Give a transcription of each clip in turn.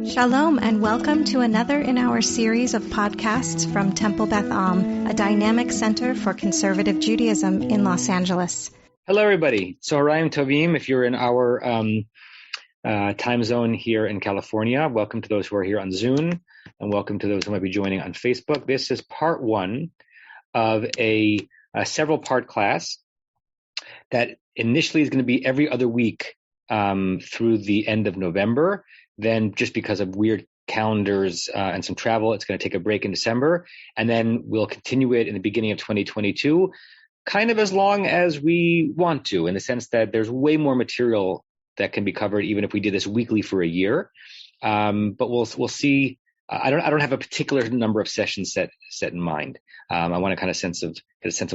Shalom and welcome to another in our series of podcasts from Temple Beth Am, a dynamic center for conservative Judaism in Los Angeles. Hello, everybody. So, Harayim Tovim, if you're in our time zone here in California, welcome to those who are here on Zoom, and welcome to those who might be joining on Facebook. This is part one of a several-part class that initially is going to be every other week through the end of November. Then, just because of weird calendars and some travel, it's going to take a break in December, and then we'll continue it in the beginning of 2022, kind of as long as we want to, in the sense that there's way more material that can be covered, even if we did this weekly for a year. But we'll see. I don't have a particular number of sessions set in mind. I want to get a sense of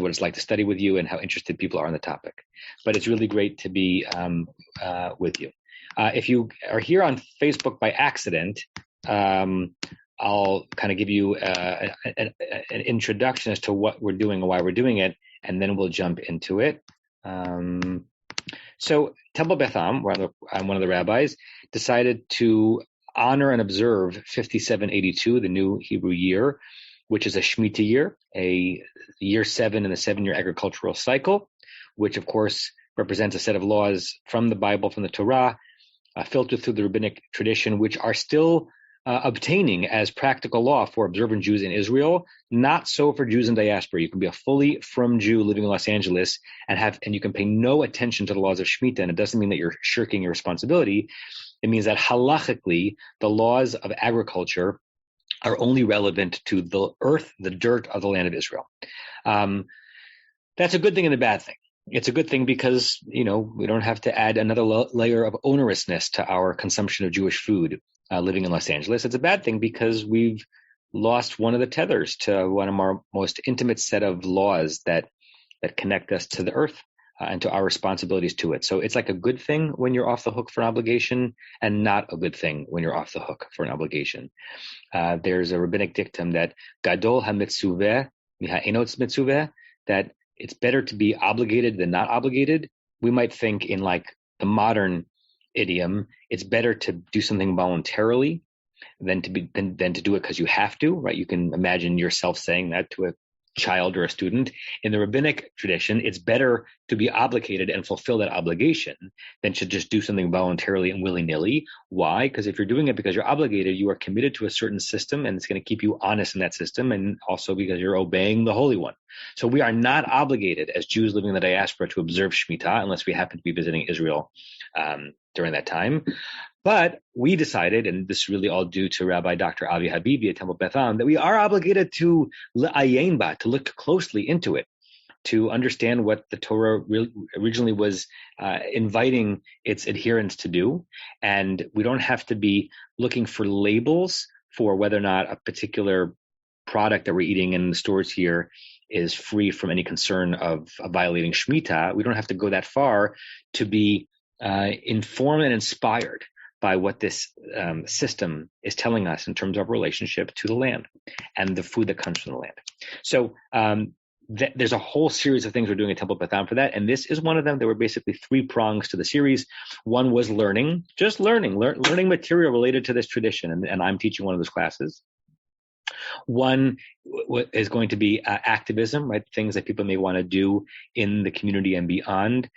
what it's like to study with you and how interested people are on the topic. But it's really great to be with you. If you are here on Facebook by accident, I'll kind of give you an introduction as to what we're doing and why we're doing it, and then we'll jump into it. So Temple Beth Am, where I'm one of the rabbis, decided to honor and observe 5782, the new Hebrew year, which is a Shemitah year, a year 7 in the 7-year agricultural cycle, which of course represents a set of laws from the Bible, from the Torah, filtered through the rabbinic tradition, which are still obtaining as practical law for observant Jews in Israel. Not so for Jews in diaspora. You can be a fully from Jew living in Los Angeles and you can pay no attention to the laws of Shemitah, and it doesn't mean that you're shirking your responsibility. It means that halachically, the laws of agriculture are only relevant to the earth, the dirt of the land of Israel. That's a good thing and a bad thing. It's a good thing because, we don't have to add another layer of onerousness to our consumption of Jewish food living in Los Angeles. It's a bad thing because we've lost one of the tethers to one of our most intimate set of laws that connect us to the earth and to our responsibilities to it. So it's like a good thing when you're off the hook for an obligation and not a good thing when you're off the hook for an obligation. There's a rabbinic dictum that Gadol ha-mitzuveh miha-enot mitzuveh, that it's better to be obligated than not obligated. We might think in like the modern idiom, it's better to do something voluntarily than to do it because you have to, right? You can imagine yourself saying that to a child or a student. In the rabbinic tradition, it's better to be obligated and fulfill that obligation than to just do something voluntarily and willy-nilly. Why? Because if you're doing it because you're obligated, you are committed to a certain system, and it's going to keep you honest in that system, and also because you're obeying the Holy One. So we are not obligated as Jews living in the diaspora to observe Shemitah unless we happen to be visiting Israel during that time. But we decided, and this is really all due to Rabbi Dr. Avi Habibi at Temple Beth Am, that we are obligated to le'ayin ba, to look closely into it, to understand what the Torah originally was inviting its adherents to do. And we don't have to be looking for labels for whether or not a particular product that we're eating in the stores here is free from any concern of violating Shemitah. We don't have to go that far to be informed and inspired by what this system is telling us in terms of relationship to the land and the food that comes from the land. So there's a whole series of things we're doing at Temple Beth Am for that, and this is one of them. There were basically 3 prongs to the series. One was learning material related to this tradition, and I'm teaching one of those classes. One is going to be activism, right? Things that people may want to do in the community and beyond,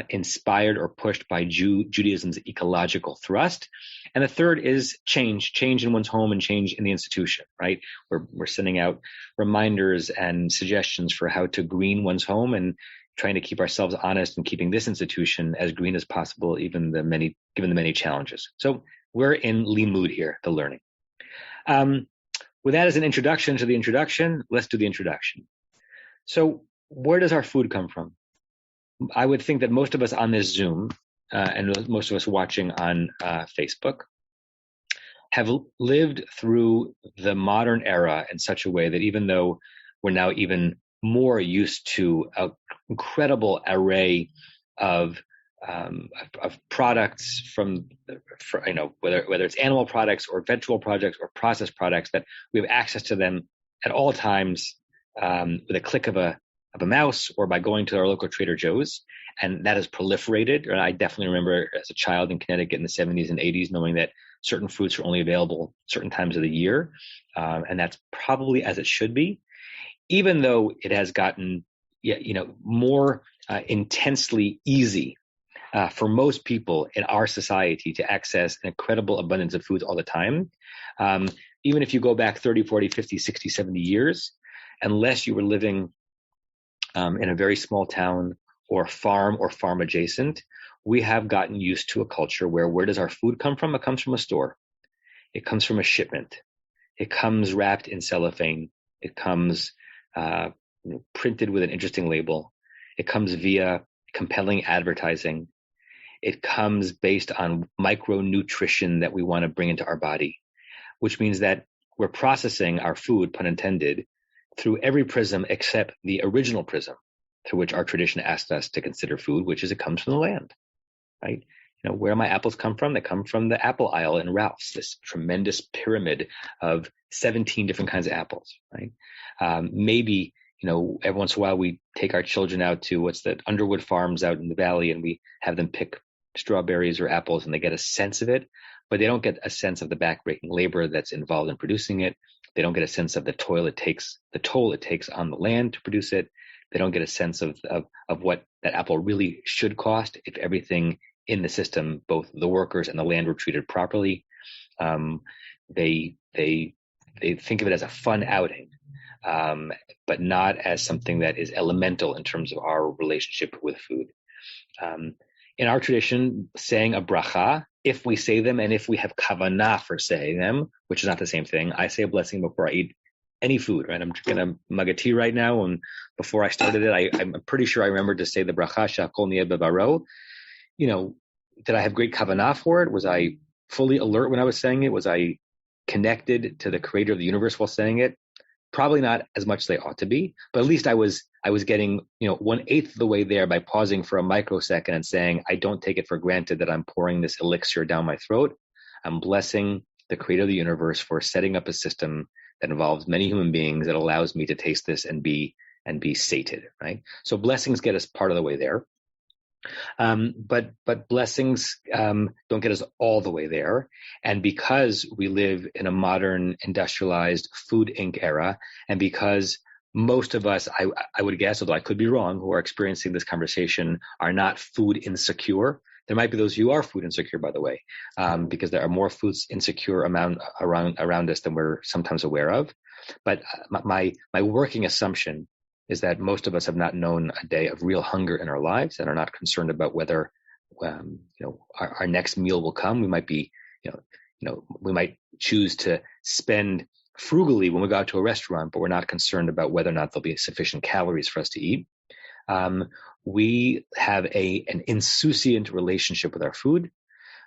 inspired or pushed by Judaism's ecological thrust. And the third is change in one's home and change in the institution, right? We're sending out reminders and suggestions for how to green one's home and trying to keep ourselves honest and keeping this institution as green as possible, given the many challenges. So we're in limud here, the learning. With that as an introduction to the introduction, let's do the introduction. So where does our food come from? I would think that most of us on this Zoom and most of us watching on Facebook have lived through the modern era in such a way that even though we're now even more used to an incredible array of products whether it's animal products or vegetable products or processed products, that we have access to them at all times with a click of a mouse or by going to our local Trader Joe's. and that has proliferated. And I definitely remember as a child in Connecticut in the 70s and 80s knowing that certain fruits are only available certain times of the year, and that's probably as it should be, even though it has gotten more intensely easy for most people in our society to access an incredible abundance of foods all the time. Even if you go back 30, 40, 50, 60, 70 years, unless you were living in a very small town or farm or farm adjacent, we have gotten used to a culture where does our food come from? It comes from a store. It comes from a shipment. It comes wrapped in cellophane. It comes printed with an interesting label. It comes via compelling advertising. It comes based on micronutrition that we want to bring into our body, which means that we're processing our food, pun intended, through every prism except the original prism through which our tradition asked us to consider food, which is it comes from the land, right? Where my apples come from? They come from the apple aisle in Ralph's, this tremendous pyramid of 17 different kinds of apples, right? Maybe, every once in a while we take our children out to Underwood Farms out in the valley, and we have them pick strawberries or apples, and they get a sense of it, but they don't get a sense of the backbreaking labor that's involved in producing it. They don't get a sense of the toll it takes on the land to produce it. They don't get a sense of what that apple really should cost if everything in the system, both the workers and the land, were treated properly. They think of it as a fun outing, but not as something that is elemental in terms of our relationship with food. In our tradition, saying a bracha, if we say them and if we have kavanah for saying them, which is not the same thing, I say a blessing before I eat any food, right? I'm drinking a mug of tea right now, and before I started it, I'm pretty sure I remembered to say the bracha shakol niyeh bevaro. Did I have great kavanah for it? Was I fully alert when I was saying it? Was I connected to the creator of the universe while saying it? Probably not as much as I ought to be, but at least I was getting 1/8 of the way there by pausing for a microsecond and saying, I don't take it for granted that I'm pouring this elixir down my throat. I'm blessing the creator of the universe for setting up a system that involves many human beings that allows me to taste this and be sated, right? So blessings get us part of the way there. But blessings don't get us all the way there. And because we live in a modern industrialized food Inc. era, and because most of us, I would guess, although I could be wrong, who are experiencing this conversation are not food insecure. There might be those who are food insecure, by the way, because there are more food insecure around us than we're sometimes aware of. But my working assumption is that most of us have not known a day of real hunger in our lives and are not concerned about whether, our next meal will come. We might be, we might choose to spend frugally when we go out to a restaurant, but we're not concerned about whether or not there'll be sufficient calories for us to eat. We have an insouciant relationship with our food.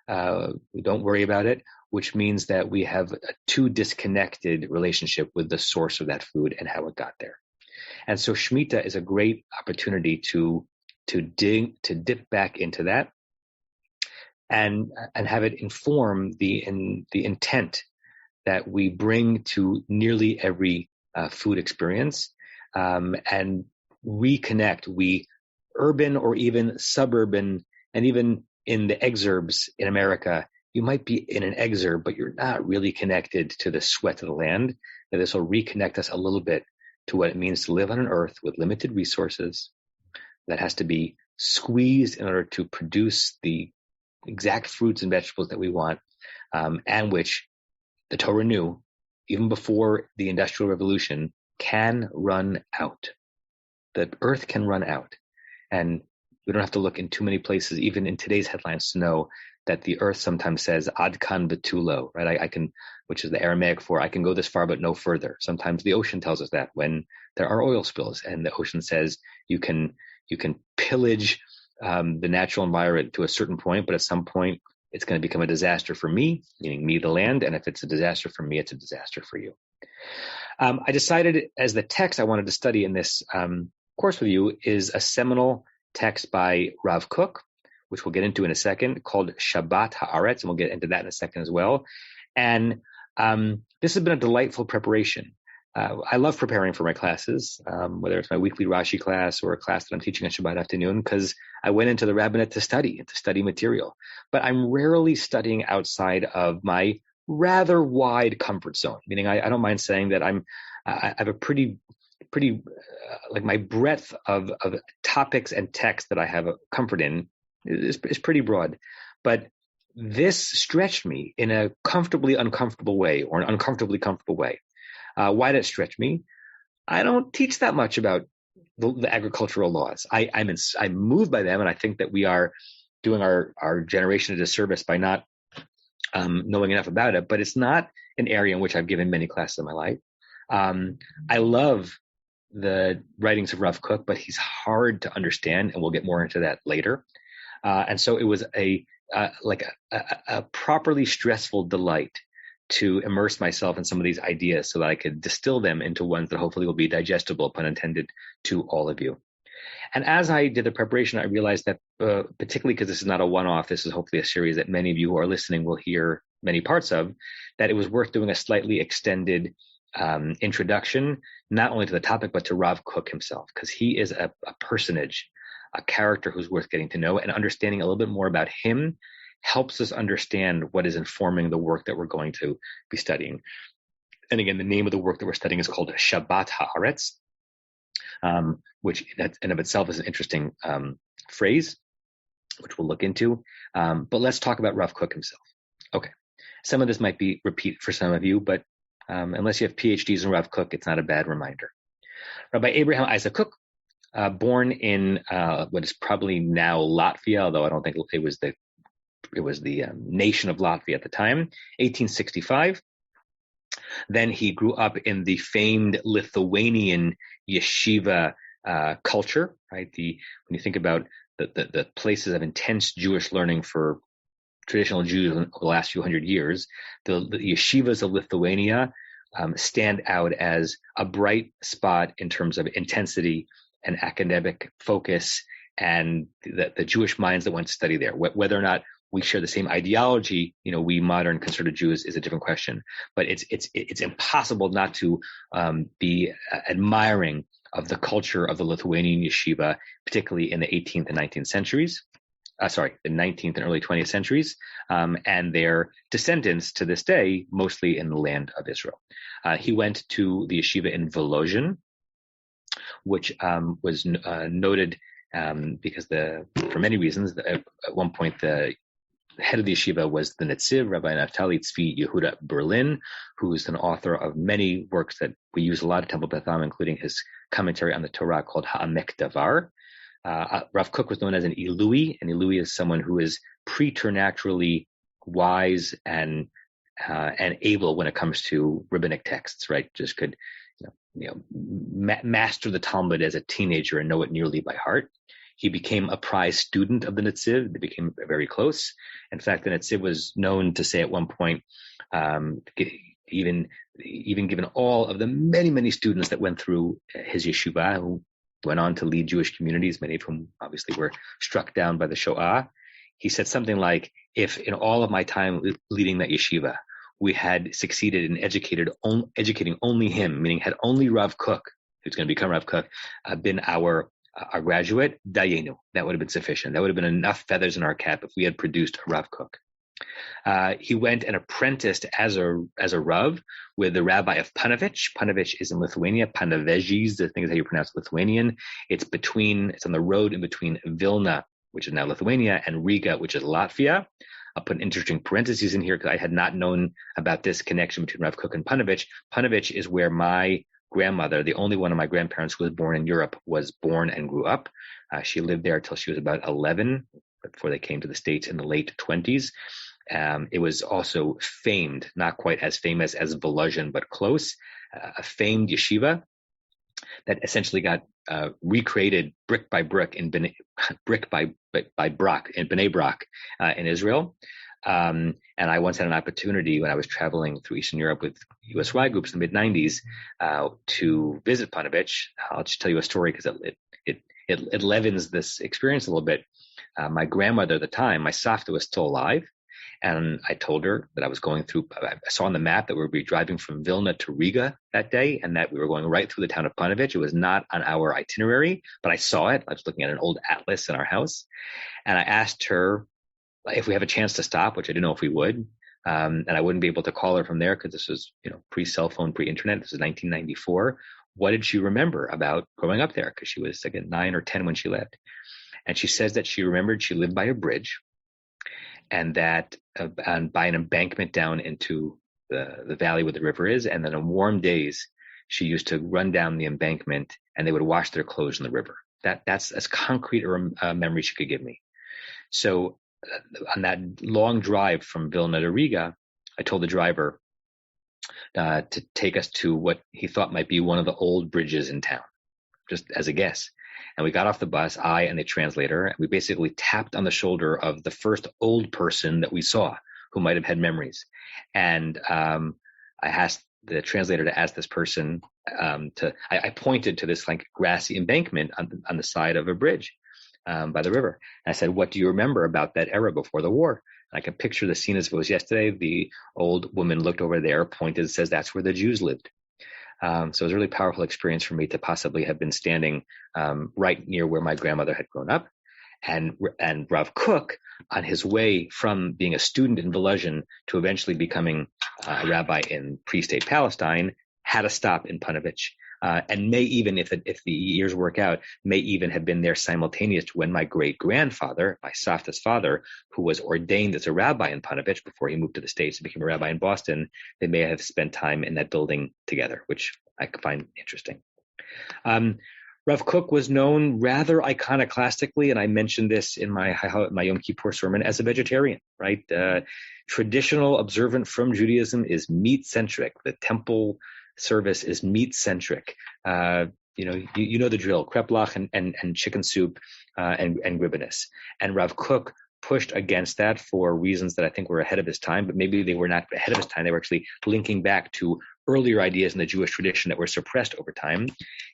We don't worry about it, which means that we have a too disconnected relationship with the source of that food and how it got there. And so Shemitah is a great opportunity to dip back into that and have it inform the intent that we bring to nearly every food experience, and reconnect. We urban or even suburban, and even in the exurbs in America, you might be in an exurb, but you're not really connected to the sweat of the land. That this will reconnect us a little bit to what it means to live on an earth with limited resources that has to be squeezed in order to produce the exact fruits and vegetables that we want, and which the Torah knew, even before the Industrial Revolution, can run out. The earth can run out. And we don't have to look in too many places, even in today's headlines, to know that the earth sometimes says, ad kan v'tulo, right? I can, which is the Aramaic for, I can go this far, but no further. Sometimes the ocean tells us that when there are oil spills, and the ocean says you can pillage the natural environment to a certain point, but at some point it's going to become a disaster for me, meaning me, the land. And if it's a disaster for me, it's a disaster for you. I decided as the text I wanted to study in this course with you is a seminal text by Rav Kook, which we'll get into in a second, called Shabbat Ha'aretz, and we'll get into that in a second as well. And this has been a delightful preparation I love preparing for my classes, whether it's my weekly Rashi class or a class that I'm teaching on Shabbat afternoon, because I went into the rabbinate to study material. But I'm rarely studying outside of my rather wide comfort zone, meaning I don't mind saying that I have a pretty like my breadth of topics and texts that I have a comfort in is pretty broad. But this stretched me in a comfortably uncomfortable way or an uncomfortably comfortable way. Why did it stretch me? I don't teach that much about the agricultural laws. I'm moved by them, and I think that we are doing our generation a disservice by not knowing enough about it. But it's not an area in which I've given many classes in my life. I love the writings of Rav Kook, but he's hard to understand, and we'll get more into that later. And so it was a properly stressful delight to immerse myself in some of these ideas so that I could distill them into ones that hopefully will be digestible, pun intended, to all of you. And as I did the preparation, I realized that particularly because this is not a one-off, this is hopefully a series that many of you who are listening will hear many parts of, that it was worth doing a slightly extended introduction, not only to the topic, but to Rav Kook himself, because he is a personage, a character who's worth getting to know, and understanding a little bit more about him helps us understand what is informing the work that we're going to be studying. And again, the name of the work that we're studying is called Shabbat Ha'aretz, which in of itself is an interesting phrase, which we'll look into. But let's talk about Rav Kook himself. Okay. Some of this might be repeat for some of you, but unless you have PhDs in Rav Kook, it's not a bad reminder. Rabbi Abraham Isaac Kook, born in what is probably now Latvia, although I don't think it was the nation of Latvia at the time, 1865. Then he grew up in the famed Lithuanian yeshiva culture, right? When you think about the places of intense Jewish learning for traditional Jews over the last few hundred years, the yeshivas of Lithuania stand out as a bright spot in terms of intensity and academic focus, and the Jewish minds that went to study there. Whether or not we share the same ideology, we modern conservative Jews, is a different question. But it's impossible not to be admiring of the culture of the Lithuanian yeshiva, particularly in the 18th and 19th centuries. The 19th and early 20th centuries, and their descendants to this day, mostly in the land of Israel. He went to the yeshiva in Volozhin, which was noted because for many reasons. At one point, the head of the yeshiva was the Netziv, Rabbi Naftali Tzvi Yehuda Berlin, who is an author of many works that we use a lot at Temple Beth Am, including his commentary on the Torah called Ha'amek Davar. Rav Kook was known as an Ilui, and Ilui is someone who is preternaturally wise and able when it comes to rabbinic texts, right? Just could master the Talmud as a teenager and know it nearly by heart. He became a prize student of the Netziv. They became very close. In fact, the Netziv was known to say at one point, even given all of the many, many students that went through his yeshiva, who went on to lead Jewish communities, many of whom obviously were struck down by the Shoah, he said something like, if in all of my time leading that yeshiva, we had succeeded in educating only him, meaning had only Rav Kook, who's going to become Rav Kook, been our graduate, dayenu, that would have been sufficient. That would have been enough feathers in our cap if we had produced a Rav Kook. He went and apprenticed as a Rav with the rabbi of Panovich. Panovich is in Lithuania. Panevėžys, I think is how you pronounce Lithuanian. It's on the road in between Vilna, which is now Lithuania, and Riga, which is Latvia. I'll put an interesting parentheses in here because I had not known about this connection between Rav Kook and Panovich. Panovich is where my grandmother, the only one of my grandparents who was born in Europe, was born and grew up. She lived there until she was about 11, before they came to the States in the late 20s. It was also famed, not quite as famous as Volozhin, but close, a famed yeshiva that essentially got recreated brick by brick in Bnei Brak in Israel. And I once had an opportunity when I was traveling through Eastern Europe with USY groups in the mid-90s to visit Panovich. I'll just tell you a story because it leavens this experience a little bit. My grandmother at the time, my Savta, was still alive, And I told her that I saw on the map that we would be driving from Vilna to Riga that day, and that we were going right through the town of Panovich. It was not on our itinerary, but I saw it. I was looking at an old atlas in our house, and I asked her if we have a chance to stop, which I didn't know if we would. And I wouldn't be able to call her from there because this was, pre-cell phone, pre-internet. This was 1994. What did she remember about growing up there? Because she was, again, 9 or 10 when she left. And she says that she remembered she lived by a bridge, and that by an embankment down into the valley where the river is. And then on warm days, she used to run down the embankment and they would wash their clothes in the river. That's as concrete a memory she could give me. So on that long drive from Vilna to Riga, I told the driver to take us to what he thought might be one of the old bridges in town, just as a guess. And we got off the bus, I and the translator, and we basically tapped on the shoulder of the first old person that we saw who might have had memories. And I asked the translator to ask this person I pointed to this like grassy embankment on the side of a bridge by the river. And I said, what do you remember about that era before the war? And I can picture the scene as if it was yesterday. The old woman looked over there, pointed, says that's where the Jews lived. So it was a really powerful experience for me to possibly have been standing right near where my grandmother had grown up. And Rav Kook, on his way from being a student in Volozhin to eventually becoming a rabbi in pre-state Palestine, had a stop in Panovich. And may even, if the years work out, may even have been there simultaneous to when my great-grandfather, my Savta's father, who was ordained as a rabbi in Panovich before he moved to the States and became a rabbi in Boston, they may have spent time in that building together, which I find interesting. Rav Kook was known rather iconoclastically, and I mentioned this in my Yom Kippur sermon, as a vegetarian, right? Traditional observant from Judaism is meat-centric. The temple service is meat-centric. You know the drill: kreplach and chicken soup and gribbinus. And Rav Kook pushed against that for reasons that I think were ahead of his time, but maybe they were not ahead of his time. They were actually linking back to earlier ideas in the Jewish tradition that were suppressed over time.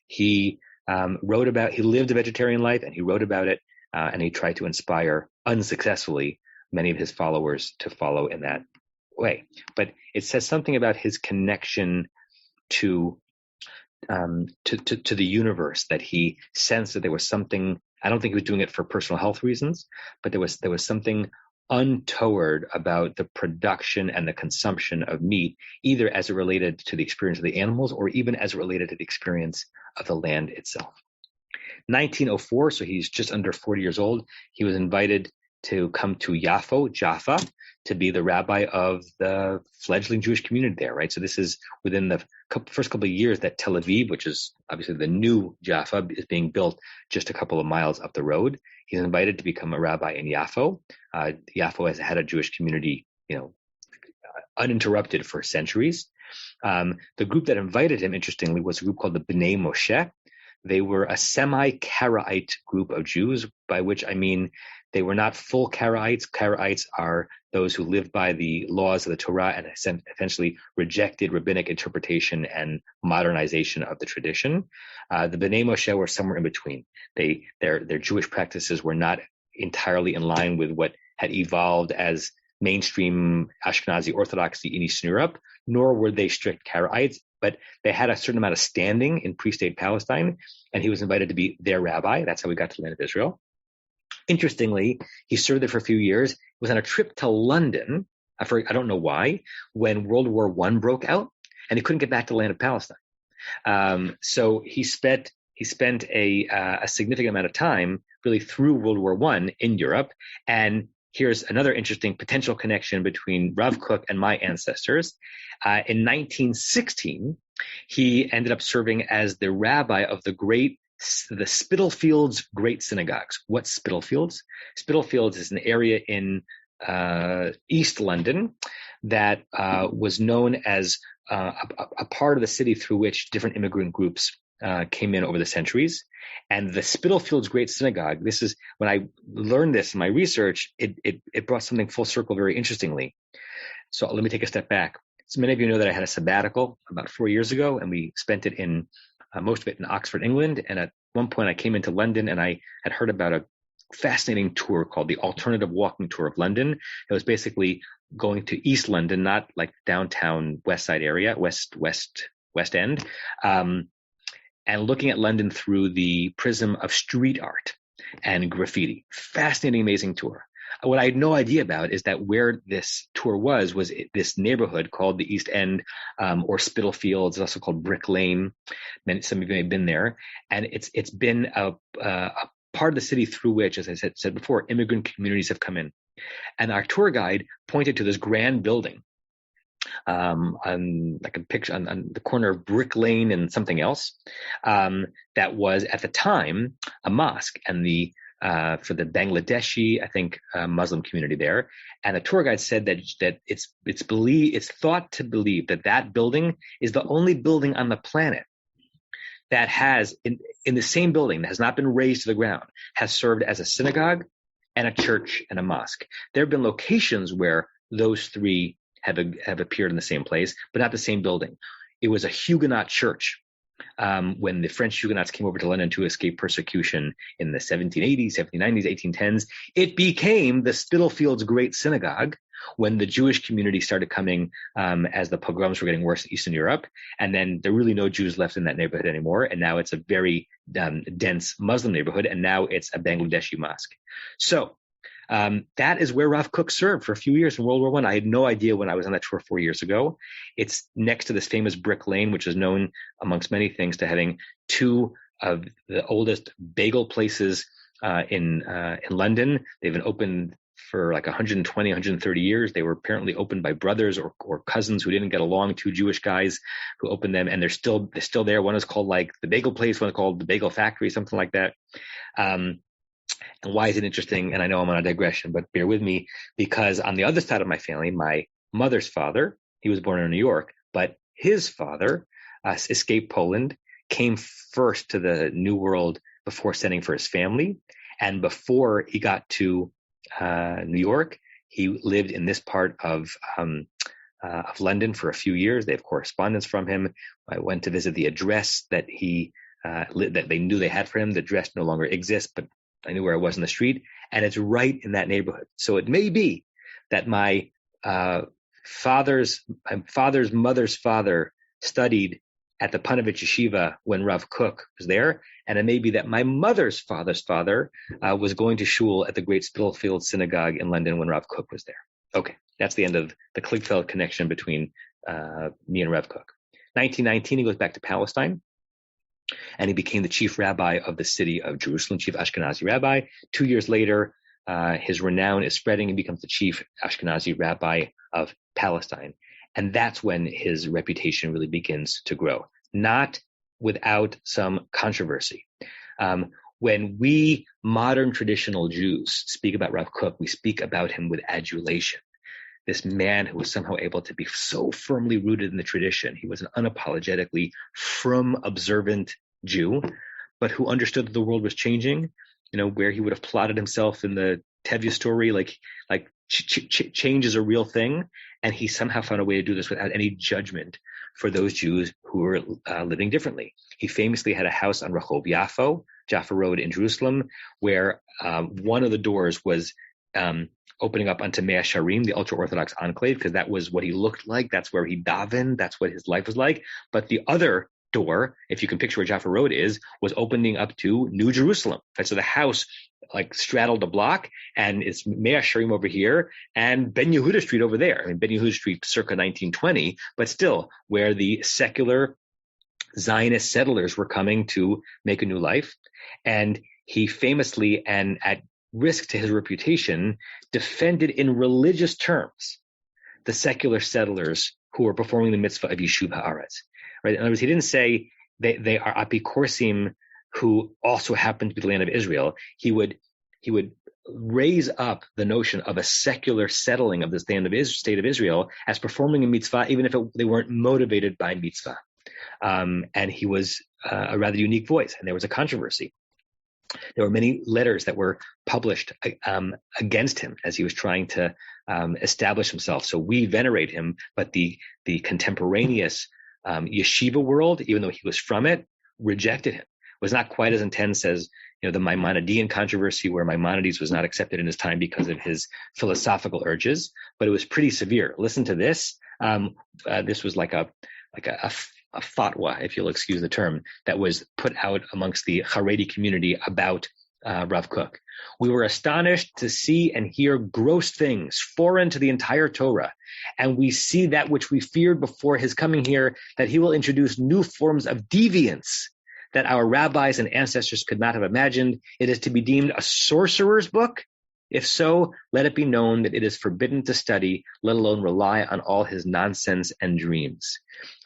He lived a vegetarian life, and he wrote about it, and he tried to inspire, unsuccessfully, many of his followers to follow in that way. But it says something about his connection to the universe, that he sensed that there was something. I don't think he was doing it for personal health reasons, but there was something untoward about the production and the consumption of meat, either as it related to the experience of the animals or even as it related to the experience of the land itself. 1904, so he's just under 40 years old, he was invited to come to Jaffa, to be the rabbi of the fledgling Jewish community there, right? So this is within the first couple of years that Tel Aviv, which is obviously the new Jaffa, is being built just a couple of miles up the road. He's invited to become a rabbi in Yaffo. Yaffo has had a Jewish community, uninterrupted for centuries. The group that invited him, interestingly, was a group called the Bnei Moshe. They were a semi-Karaite group of Jews, by which I mean they were not full Karaites. Karaites are those who lived by the laws of the Torah and essentially rejected rabbinic interpretation and modernization of the tradition. The Bnei Moshe were somewhere in between. Their Jewish practices were not entirely in line with what had evolved as mainstream Ashkenazi orthodoxy in Eastern Europe, nor were they strict Karaites, but they had a certain amount of standing in pre-state Palestine, and he was invited to be their rabbi. That's how we got to the land of Israel. Interestingly, he served there for a few years. He was on a trip to London, I don't know why, when World War I broke out, and he couldn't get back to the land of Palestine. So he spent a significant amount of time really through World War I in Europe. And here's another interesting potential connection between Rav Kook and my ancestors. In 1916, he ended up serving as the rabbi of the Spitalfields Great Synagogues. What's Spitalfields? Spitalfields is an area in East London that was known as a part of the city through which different immigrant groups came in over the centuries. And the Spitalfields Great Synagogue, this is when I learned this in my research, it brought something full circle very interestingly. So let me take a step back. So many of you know that I had a sabbatical about 4 years ago, and we spent it most of it in Oxford, England. And at one point I came into London, and I had heard about fascinating tour called the Alternative Walking Tour of London. It was basically going to East London, not like downtown West Side area, West End, and looking at London through the prism of street art and graffiti. Fascinating, amazing tour. What I had no idea about is that where this tour was this neighborhood called the East End, or Spitalfields. It's also called Brick Lane. Some of you may have been there. And it's been a part of the city through which, as I said before, immigrant communities have come in. And our tour guide pointed to this grand building on like a picture on the corner of Brick Lane and something else, that was at the time a mosque, and for the Bangladeshi, I think, Muslim community there. And the tour guide said that it's thought to believe that building is the only building on the planet that has, in the same building that has not been razed to the ground, has served as a synagogue and a church and a mosque. There have been locations where those three have appeared in the same place, but not the same building. It was a Huguenot church. When the French Huguenots came over to London to escape persecution in the 1780s, 1790s, 1810s, it became the Spitalfields Great Synagogue when the Jewish community started coming, as the pogroms were getting worse in Eastern Europe. And then there were really no Jews left in that neighborhood anymore. And now it's a very dense Muslim neighborhood. And now it's a Bangladeshi mosque. So that is where Rav Kook served for a few years in World War I. I had no idea when I was on that tour 4 years ago. It's next to this famous Brick Lane, which is known, amongst many things, to having two of the oldest bagel places in London. They've been open for like 120, 130 years. They were apparently opened by brothers or cousins who didn't get along, two Jewish guys who opened them, and they're still there. One is called like the Bagel Place, one is called the Bagel Factory, something like that. And why is it interesting? And I know I'm on a digression, but bear with me, because on the other side of my family, my mother's father, he was born in New York, but his father escaped Poland, came first to the New World before sending for his family. And before he got to New York, he lived in this part of London for a few years. They have correspondence from him. I went to visit the address that that they knew they had for him. The address no longer exists, but I knew where I was in the street, and it's right in that neighborhood. So it may be that my father's mother's father studied at the Panovich Yeshiva when Rav Kook was there, and it may be that my mother's father's father was going to shul at the Great Spitalfield Synagogue in London when Rav Kook was there. Okay, that's the end of the Kligfeld connection between me and Rav Kook. 1919, he goes back to Palestine, and he became the chief rabbi of the city of Jerusalem, chief Ashkenazi rabbi. 2 years later, his renown is spreading. He becomes the chief Ashkenazi rabbi of Palestine. And that's when his reputation really begins to grow, not without some controversy. When we modern traditional Jews speak about Rav Kook, we speak about him with adulation. This man who was somehow able to be so firmly rooted in the tradition. He was an unapologetically frum, observant Jew, but who understood that the world was changing, where he would have plotted himself in the Tevye story, like change is a real thing. And he somehow found a way to do this without any judgment for those Jews who were living differently. He famously had a house on Rehov Yafo, Jaffa Road in Jerusalem, where one of the doors was opening up onto Mea Sharim, the ultra-Orthodox enclave, because that was what he looked like. That's where he davened. That's what his life was like. But the other door, if you can picture where Jaffa Road is, was opening up to New Jerusalem. Right? So the house straddled a block, and it's Mea Sharim over here and Ben Yehuda Street over there. I mean, Ben Yehuda Street circa 1920, but still where the secular Zionist settlers were coming to make a new life. And he famously, and at risk to his reputation, defended in religious terms the secular settlers who were performing the mitzvah of Yishuv Ha'aretz. Right? In other words, he didn't say they are apikorsim who also happen to be the land of Israel. He would raise up the notion of a secular settling of the state of Israel as performing a mitzvah, even if they weren't motivated by mitzvah. And he was a rather unique voice, and there was a controversy. There were many letters that were published against him as he was trying to establish himself. So we venerate him, but the contemporaneous yeshiva world, even though he was from it, rejected him. Was not quite as intense as the Maimonidean controversy, where Maimonides was not accepted in his time because of his philosophical urges, but it was pretty severe. Listen to this. This was like a fatwa, if you'll excuse the term, that was put out amongst the Haredi community about Rav Kook. We were astonished to see and hear gross things foreign to the entire Torah, and we see that which we feared before his coming here, that he will introduce new forms of deviance that our rabbis and ancestors could not have imagined. It is to be deemed a sorcerer's book. If so, let it be known that it is forbidden to study, let alone rely on all his nonsense and dreams.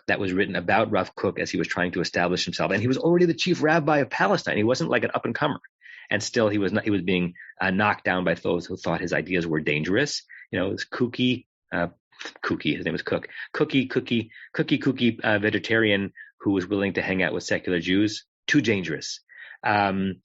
That was written about Rav Kook as he was trying to establish himself. And he was already the chief rabbi of Palestine. He wasn't like an up-and-comer. And still he was being knocked down by those who thought his ideas were dangerous. This kooky, his name was Kook, kooky vegetarian who was willing to hang out with secular Jews, too dangerous. The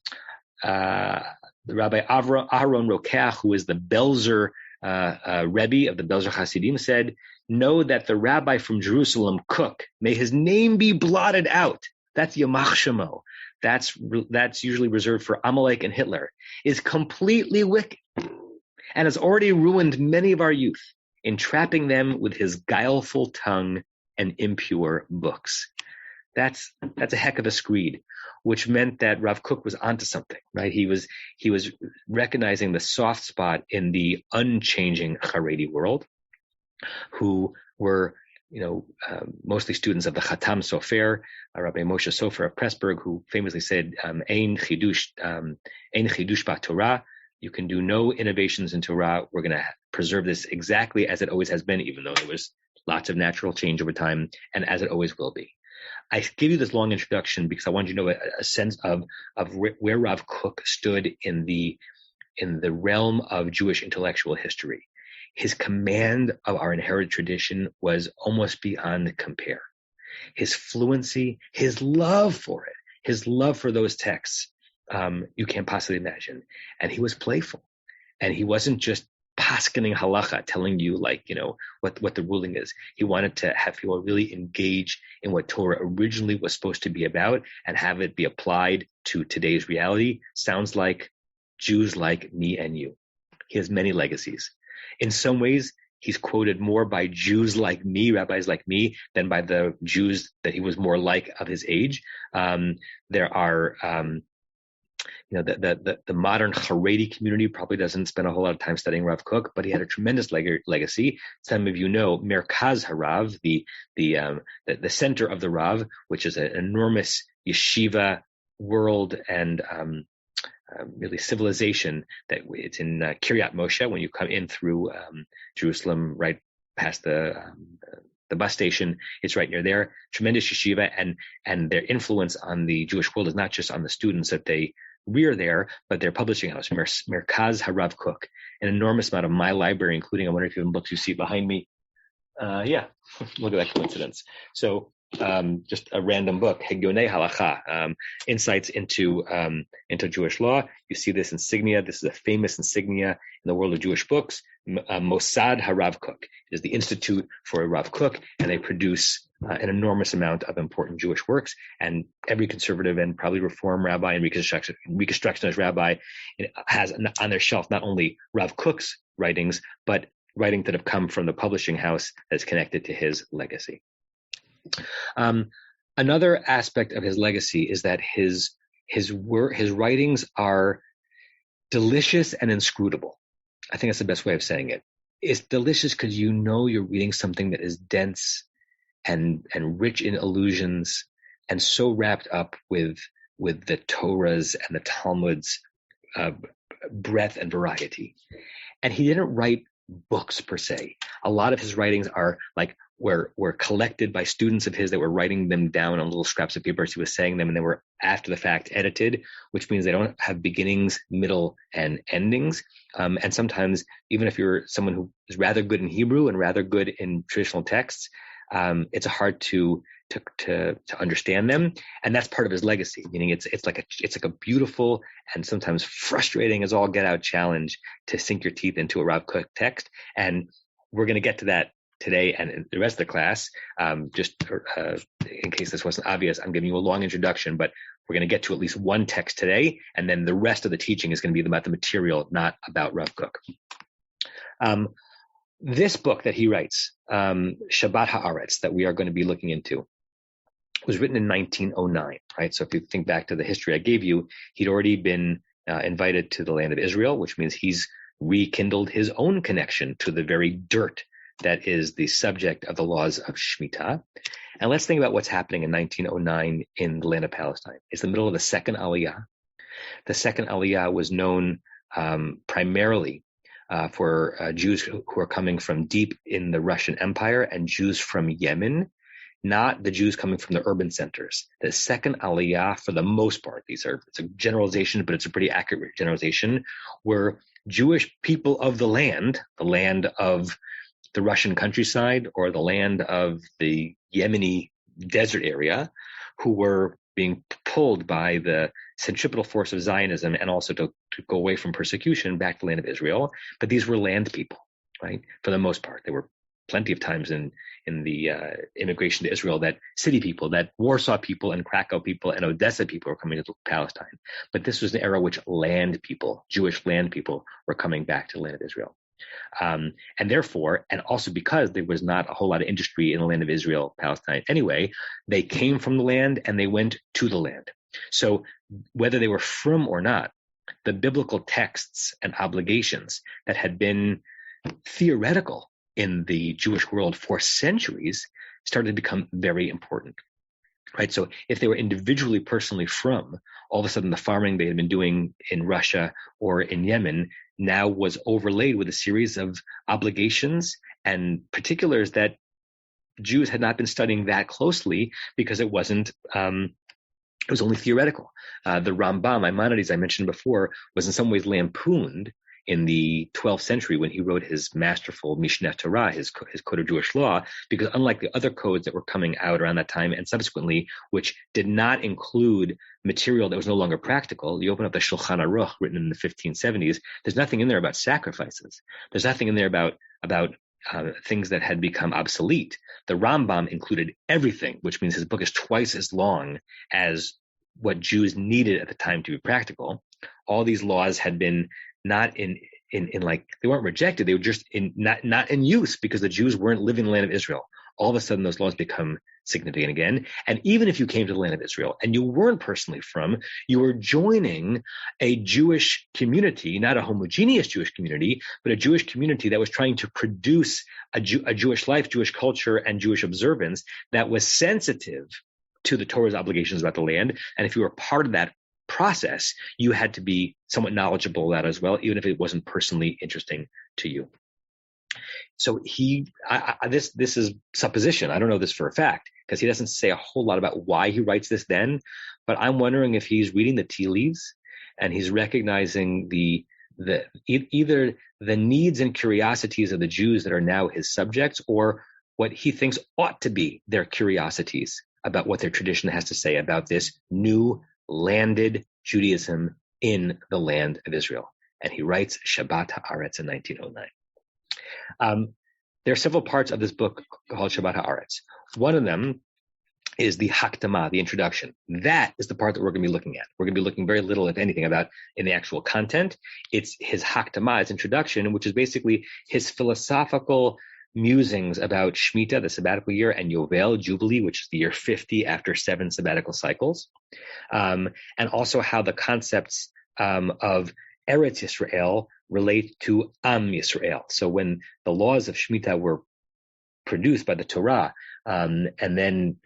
Rabbi Aharon Rokeach, who is the Belzer Rebbe of the Belzer Hasidim, said, "Know that the rabbi from Jerusalem, Kook, may his name be blotted out." That's Yamach Shemo. That's usually reserved for Amalek and Hitler, is completely wicked and has already ruined many of our youth, entrapping them with his guileful tongue and impure books. That's a heck of a screed, which meant that Rav Kook was onto something, right? He was recognizing the soft spot in the unchanging Haredi world, who were mostly students of the Chatam Sofer, Rabbi Moshe Sofer of Pressburg, who famously said, "Ein chidush b'Torah." You can do no innovations in Torah. We're going to preserve this exactly as it always has been, even though there was lots of natural change over time, and as it always will be. I give you this long introduction because I want you to know a sense of where Rav Kook stood in the realm of Jewish intellectual history. His command of our inherited tradition was almost beyond compare. His fluency, his love for it, his love for those texts, you can't possibly imagine. And he was playful. And he wasn't just paskening halacha, telling you what the ruling is. He wanted to have people really engage in what Torah originally was supposed to be about and have it be applied to today's reality. Sounds like Jews like me and you. He has many legacies. In some ways, he's quoted more by Jews like me, rabbis like me, than by the Jews that he was more like of his age. There are, the modern Haredi community probably doesn't spend a whole lot of time studying Rav Kook, but he had a tremendous legacy. Some of you know Merkaz HaRav, the center of the Rav, which is an enormous yeshiva world and really civilization that it's in Kiryat Moshe when you come in through Jerusalem, right past the bus station. It's right near there. Tremendous yeshiva, and their influence on the Jewish world is not just on the students that they rear there, but their publishing house, Merkaz HaRav Kook, an enormous amount of my library, including, I wonder if you have books you see behind me. Yeah, look at that coincidence. So just a random book, Hegyonei Halacha, insights into Jewish law. You see this insignia. This is a famous insignia in the world of Jewish books. Mossad HaRav Kook is the institute for Rav Kook, and they produce an enormous amount of important Jewish works. And every conservative and probably Reform rabbi and Reconstructionist rabbi has on their shelf not only Rav Kook's writings, but writings that have come from the publishing house that's connected to his legacy. Another aspect of his legacy is that his writings are delicious and inscrutable. I think that's the best way of saying it. It's delicious because you're reading something that is dense and rich in allusions and so wrapped up with the Torahs and the Talmud's breadth and variety. And he didn't write books per se. A lot of his writings are were collected by students of his that were writing them down on little scraps of paper as he was saying them, and they were after the fact edited, which means they don't have beginnings, middle, and endings. And sometimes, even if you're someone who is rather good in Hebrew and rather good in traditional texts, it's hard to understand them, and that's part of his legacy. Meaning, it's like a beautiful and sometimes frustrating as all get out challenge to sink your teeth into a Rav Kook text, and we're going to get to that today and in the rest of the class, just in case this wasn't obvious, I'm giving you a long introduction, but we're going to get to at least one text today, and then the rest of the teaching is going to be about the material, not about Rav Kook. This book that he writes, Shabbat Ha'aretz, that we are going to be looking into, was written in 1909, right? So if you think back to the history I gave you, he'd already been invited to the land of Israel, which means he's rekindled his own connection to the very dirt that is the subject of the laws of Shemitah. And let's think about what's happening in 1909 in the land of Palestine. It's the middle of the second Aliyah. The second Aliyah was known primarily for Jews who are coming from deep in the Russian Empire and Jews from Yemen, not the Jews coming from the urban centers. The second Aliyah, for the most part, it's a generalization, but it's a pretty accurate generalization, were Jewish people of the land of the Russian countryside or the land of the Yemeni desert area, who were being pulled by the centripetal force of Zionism and also to go away from persecution back to the land of Israel. But these were land people, right? For the most part, there were plenty of times in the immigration to Israel that city people, that Warsaw people and Krakow people and Odessa people were coming to Palestine. But this was an era which land people, Jewish land people, were coming back to the land of Israel. And therefore, and also because there was not a whole lot of industry in the land of Israel, Palestine anyway, they came from the land and they went to the land. So whether they were from or not, the biblical texts and obligations that had been theoretical in the Jewish world for centuries started to become very important, right? So if they were individually, personally from, all of a sudden the farming they had been doing in Russia or in Yemen now was overlaid with a series of obligations and particulars that Jews had not been studying that closely because it wasn't, it was only theoretical. The Rambam, Maimonides, I mentioned before, was in some ways lampooned in the 12th century when he wrote his masterful Mishneh Torah, his code of Jewish law, because unlike the other codes that were coming out around that time and subsequently, which did not include material that was no longer practical, you open up the Shulchan Aruch written in the 1570s, there's nothing in there about sacrifices. There's nothing in there about things that had become obsolete. The Rambam included everything, which means his book is twice as long as what Jews needed at the time to be practical. All these laws had been not in like, they weren't rejected, they were just not in use because the Jews weren't living in the land of Israel. All of a sudden those laws become significant again. And even if you came to the land of Israel and you weren't personally from, you were joining a Jewish community, not a homogeneous Jewish community, but a Jewish community that was trying to produce a Jewish life, Jewish culture, and Jewish observance that was sensitive to the Torah's obligations about the land. And if you were part of that process, you had to be somewhat knowledgeable of that as well, even if it wasn't personally interesting to you. So this is supposition. I don't know this for a fact because he doesn't say a whole lot about why he writes this then, but I'm wondering if he's reading the tea leaves and he's recognizing either the needs and curiosities of the Jews that are now his subjects, or what he thinks ought to be their curiosities about what their tradition has to say about this new landed Judaism in the land of Israel. And he writes Shabbat Ha'aretz in 1909. There are several parts of this book called Shabbat Ha'aretz. One of them is the Hakdama, the introduction. That is the part that we're going to be looking at. We're going to be looking very little, if anything, about in the actual content. It's his Hakdama, his introduction, which is basically his philosophical musings about Shemitah, the sabbatical year, and Yovel, Jubilee, which is the year 50 after 7 sabbatical cycles, and also how the concepts of Eretz Yisrael relate to Am Yisrael. So when the laws of Shemitah were produced by the Torah and then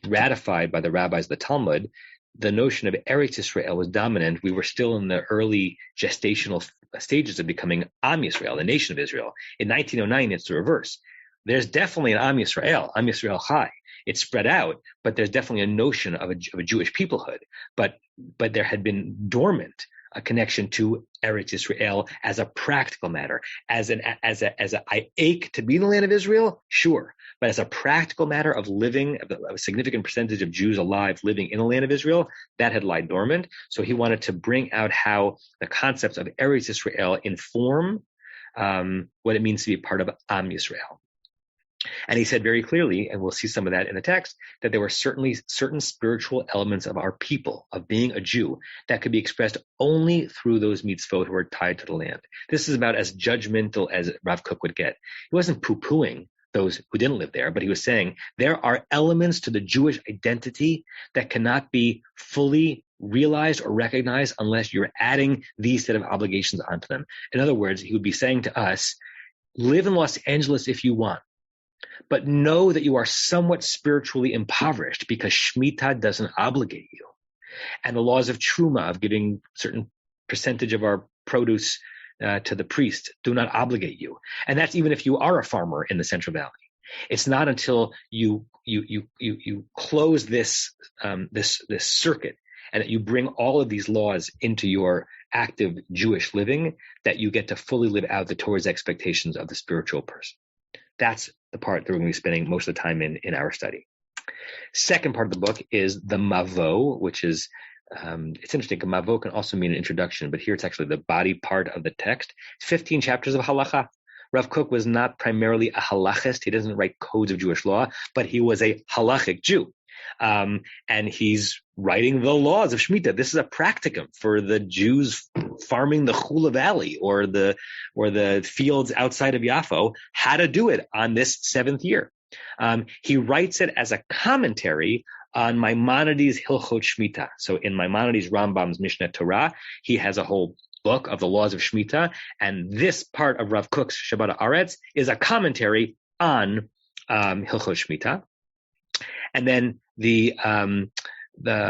ratified by the rabbis of the Talmud, the notion of Eretz Yisrael was dominant. We were still in the early gestational stages of becoming Am Yisrael, the nation of Israel. In 1909, it's the reverse. There's definitely an Am Yisrael Chai. It's spread out, but there's definitely a notion of a Jewish peoplehood. But there had been dormant a connection to Eretz Yisrael as a practical matter, I ache to be in the land of Israel, sure, but as a practical matter of living, a significant percentage of Jews alive living in the land of Israel, that had lied dormant. So he wanted to bring out how the concepts of Eretz Yisrael inform what it means to be part of Am Yisrael. And he said very clearly, and we'll see some of that in the text, that there were certainly certain spiritual elements of our people, of being a Jew, that could be expressed only through those mitzvot who are tied to the land. This is about as judgmental as Rav Kook would get. He wasn't poo-pooing those who didn't live there, but he was saying there are elements to the Jewish identity that cannot be fully realized or recognized unless you're adding these set of obligations onto them. In other words, he would be saying to us, live in Los Angeles if you want, but know that you are somewhat spiritually impoverished because Shemitah doesn't obligate you. And the laws of Truma, of giving certain percentage of our produce to the priest, do not obligate you. And that's even if you are a farmer in the Central Valley. It's not until you close this circuit and that you bring all of these laws into your active Jewish living that you get to fully live out the Torah's expectations of the spiritual person. That's the part that we're going to be spending most of the time in our study. Second part of the book is the Mavo, which is, it's interesting, a Mavo can also mean an introduction, but here it's actually the body part of the text. 15 chapters of halacha. Rav Kook was not primarily a halachist. He doesn't write codes of Jewish law, but he was a halachic Jew. And he's writing the laws of Shemitah. This is a practicum for the Jews farming the Chula Valley or the fields outside of Yafo, how to do it on this seventh year. He writes it as a commentary on Maimonides' Hilchot Shemitah. So in Maimonides' Rambam's Mishneh Torah, he has a whole book of the laws of Shemitah, and this part of Rav Kook's Shabbat Ha'aretz is a commentary on Hilchot Shemitah. And then the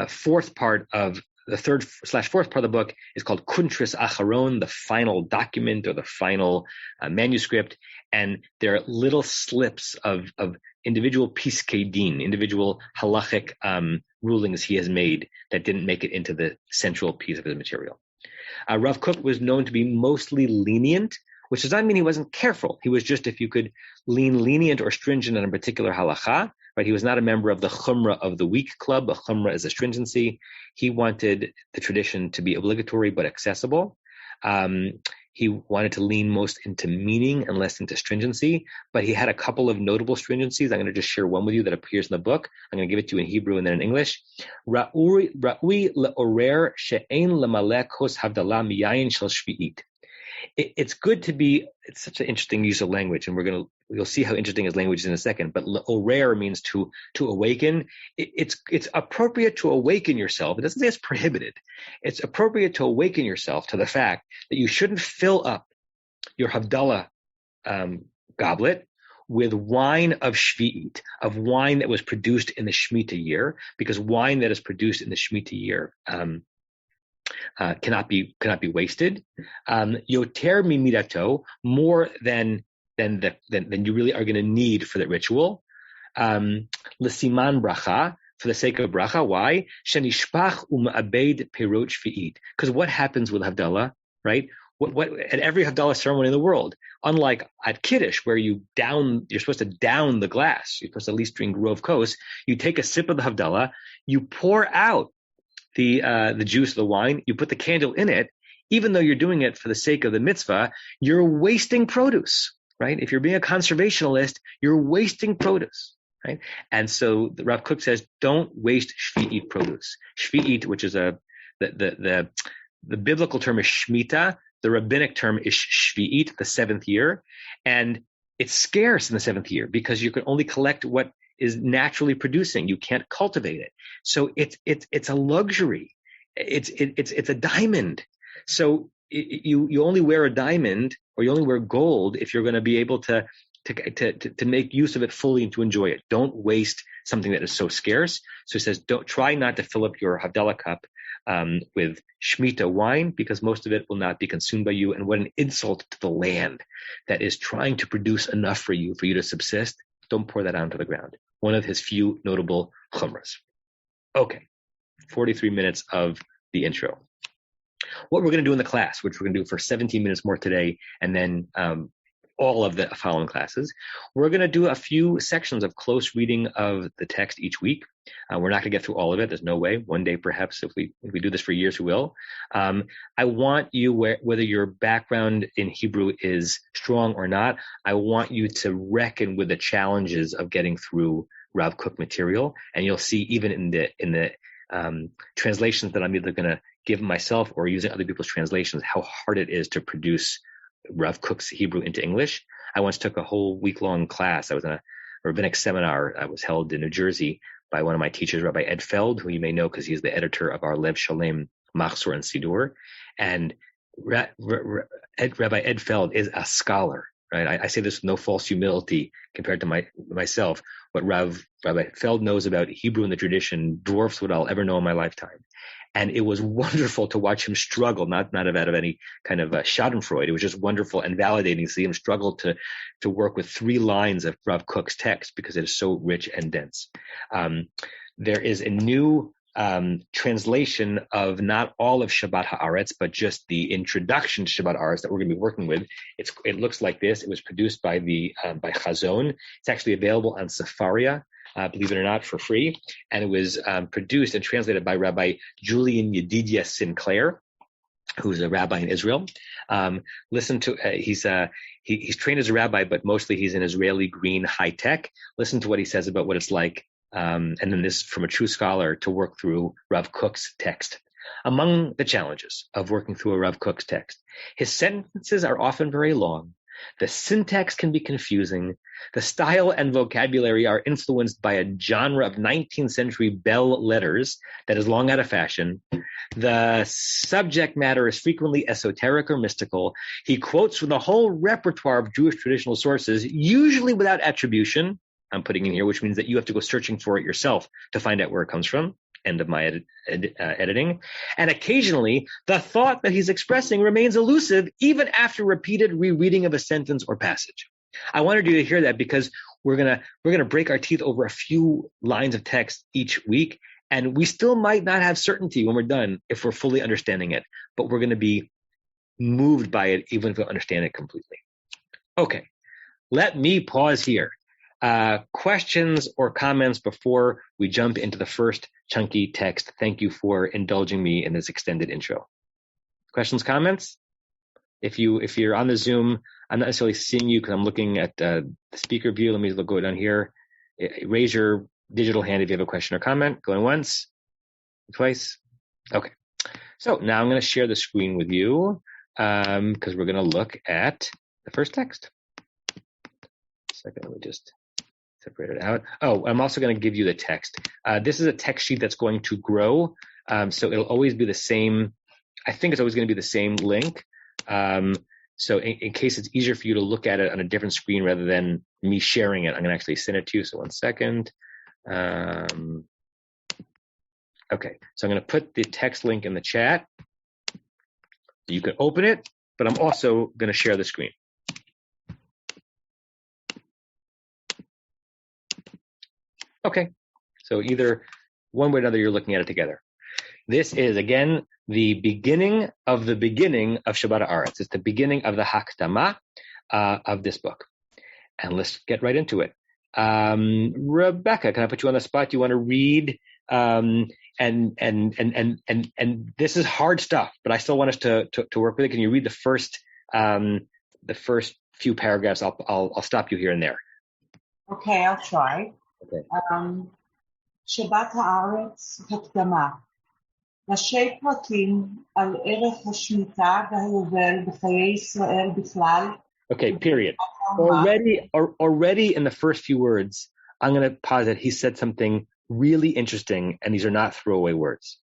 fourth part of the third/fourth part of the book is called Kuntris Acharon, the final document or the final manuscript. And there are little slips of individual piskei din, individual halachic rulings he has made that didn't make it into the central piece of his material. Rav Kook was known to be mostly lenient, which does not mean he wasn't careful. He was just, if you could lean lenient or stringent on a particular halacha, right? He was not a member of the Chumrah of the Week club. A Chumrah is a stringency. He wanted the tradition to be obligatory but accessible. He wanted to lean most into meaning and less into stringency, but he had a couple of notable stringencies. I'm going to just share one with you that appears in the book. I'm going to give it to you in Hebrew and then in English. Ra'ui le'orer she'ein lemaleh kos havdalah miyayin shel shvi'it. It's good to be, it's such an interesting use of language, and we'll see how interesting his language is in a second, but le'orer means to awaken. It's appropriate to awaken yourself. It doesn't say it's prohibited. It's appropriate to awaken yourself to the fact that you shouldn't fill up your Havdalah goblet with wine of Shvi'it, of wine that was produced in the Shemitah year, because wine that is produced in the Shemitah year cannot be wasted. Yoter mimidato, more than you really are going to need for that ritual. L'siman bracha, for the sake of bracha. Why? Shenishpach u'ma'abed perot shvi'it. Because what happens with Havdalah, right? What at every Havdalah ceremony in the world, unlike at Kiddush, where you're supposed to down the glass, you're supposed to at least drink Rov Kos, you take a sip of the Havdalah, you pour out the juice of the wine, you put the candle in it. Even though you're doing it for the sake of the mitzvah, you're wasting produce, right? If you're being a conservationalist, you're wasting produce, right? And so the Rav Kook says, don't waste Shvi'it produce. Shvi'it, which is the biblical term is Shemitah, the rabbinic term is Shvi'it, the seventh year, and it's scarce in the seventh year because you can only collect what is naturally producing. You can't cultivate it. So it's a luxury. It's a diamond. So you only wear a diamond or you only wear gold if you're going to be able to make use of it fully and to enjoy it. Don't waste something that is so scarce. So he says, try not to fill up your Havdalah cup with Shemitah wine, because most of it will not be consumed by you. And what an insult to the land that is trying to produce enough for you to subsist. Don't pour that onto the ground. One of his few notable chumras. Okay, 43 minutes of the intro. What we're going to do in the class, which we're going to do for 17 minutes more today, and then all of the following classes. We're going to do a few sections of close reading of the text each week. We're not going to get through all of it. There's no way. One day, perhaps, if we do this for years, we will. I want you, whether your background in Hebrew is strong or not, I want you to reckon with the challenges of getting through Rav Kook material. And you'll see even in the translations that I'm either going to give myself or using other people's translations, how hard it is to produce Rav Kook's Hebrew into English. I once took a whole week-long class. I was in a rabbinic seminar that was held in New Jersey by one of my teachers, Rabbi Ed Feld, who you may know because he's the editor of our Lev Shalem Machzor and Sidur. And Rabbi Ed Feld is a scholar, right? I say this with no false humility compared to myself. What Rabbi Feld knows about Hebrew and the tradition dwarfs what I'll ever know in my lifetime. And it was wonderful to watch him struggle, not out of any kind of schadenfreude. It was just wonderful and validating to see him struggle to work with 3 lines of Rav Kook's text because it is so rich and dense. There is a new translation of not all of Shabbat Ha'aretz, but just the introduction to Shabbat Ha'aretz that we're going to be working with. It looks like this. It was produced by Chazon. It's actually available on Sefaria, believe it or not, for free. And it was produced and translated by Rabbi Julian Yedidia Sinclair, who's a rabbi in Israel. Listen to he's trained as a rabbi, but mostly he's an Israeli green high tech. Listen to what he says about what it's like. And then this from a true scholar to work through Rav Kook's text. Among the challenges of working through a Rav Kook's text, his sentences are often very long. The syntax can be confusing. The style and vocabulary are influenced by a genre of 19th century bell letters that is long out of fashion. The subject matter is frequently esoteric or mystical. He quotes from the whole repertoire of Jewish traditional sources, usually without attribution. I'm putting in here, which means that you have to go searching for it yourself to find out where it comes from. End of my editing. And occasionally, the thought that he's expressing remains elusive even after repeated rereading of a sentence or passage. I wanted you to hear that because we're gonna break our teeth over a few lines of text each week, and we still might not have certainty when we're done if we're fully understanding it, but we're going to be moved by it even if we understand it completely. Okay, let me pause here. Questions or comments before we jump into the first chunky text? Thank you for indulging me in this extended intro. Questions, comments? If you're on the Zoom, I'm not necessarily seeing you because I'm looking at the speaker view. Let me go down here. Raise your digital hand if you have a question or comment. Going once, twice. Okay. So now I'm going to share the screen with you because we're going to look at the first text. Second, let me just separate it out. Oh, I'm also going to give you the text. This is a text sheet that's going to grow. So it'll always be the same. I think it's always going to be the same link. So in case it's easier for you to look at it on a different screen rather than me sharing it, I'm going to actually send it to you. So 1 second. Okay. So I'm going to put the text link in the chat. You can open it, but I'm also going to share the screen. Okay, so either one way or another, you're looking at it together. This is, again, the beginning of Shabbat Ha'aretz. It's the beginning of the Hakdama of this book. And let's get right into it. Rebecca, can I put you on the spot? Do you want to read? And this is hard stuff, but I still want us to work with it. Can you read the first few paragraphs? I'll stop you here and there. Okay, I'll try. Okay. שבת הארץ הקדמה. ראשי פרקים על ערך השמיטה והיובל בחיי ישראל בכלל. Okay, period. Already in the first few words, I'm going to posit he said something really interesting, and these are not throwaway words.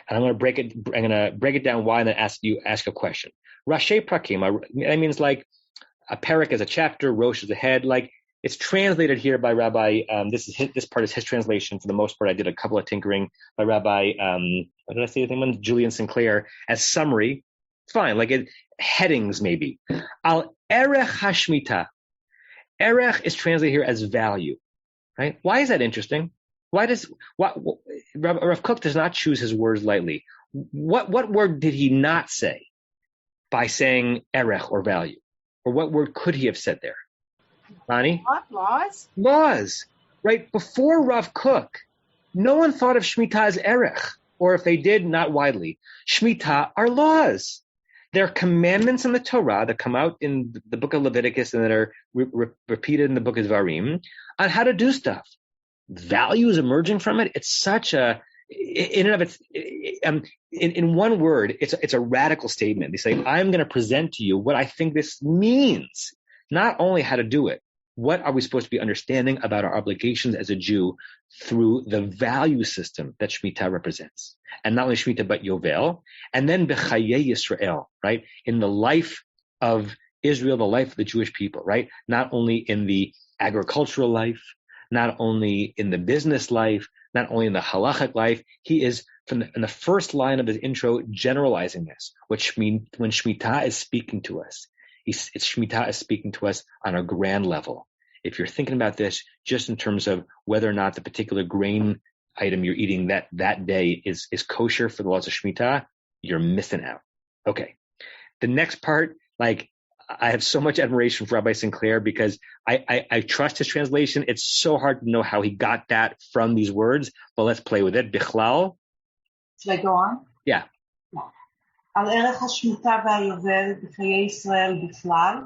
And I'm going to break it down why and then ask a question. Rashi prakim, that means like a parak is a chapter, rosh is a head, like it's translated here by Rabbi, this part is his translation. For the most part, I did a couple of tinkering by Rabbi, what did I say his name was? Julian Sinclair, as summary. It's fine, headings maybe. Al erech hashmita. Erech is translated here as value, right? Why is that interesting? Rav Kook does not choose his words lightly. What word did he not say by saying erech or value? Or what word could he have said there? Ronnie? Laws? Laws. Right? Before Rav Kook, no one thought of Shemitah as erech. Or if they did, not widely. Shemitah are laws. They're commandments in the Torah that come out in the book of Leviticus and that are repeated in the book of Dvarim on how to do stuff. Values emerging from it. It's such a, in and of its, in one word, it's a radical statement. They say, I'm going to present to you what I think this means, not only how to do it. What are we supposed to be understanding about our obligations as a Jew through the value system that Shemitah represents? And not only Shemitah, but Yovel. And then B'chayei Yisrael, right? In the life of Israel, the life of the Jewish people, right? Not only in the agricultural life, not only in the business life, not only in the halachic life. He is, in the first line of his intro, generalizing this. When Shemitah is speaking to us, Shemitah is speaking to us on a grand level. If you're thinking about this just in terms of whether or not the particular grain item you're eating that day is kosher for the laws of Shemitah, you're missing out. Okay. The next part, I have so much admiration for Rabbi Sinclair because I trust his translation. It's so hard to know how he got that from these words, but let's play with it. Bichlal. Should I go on? Yeah. על ערך השמיטה והיובל בחיי ישראל בכלל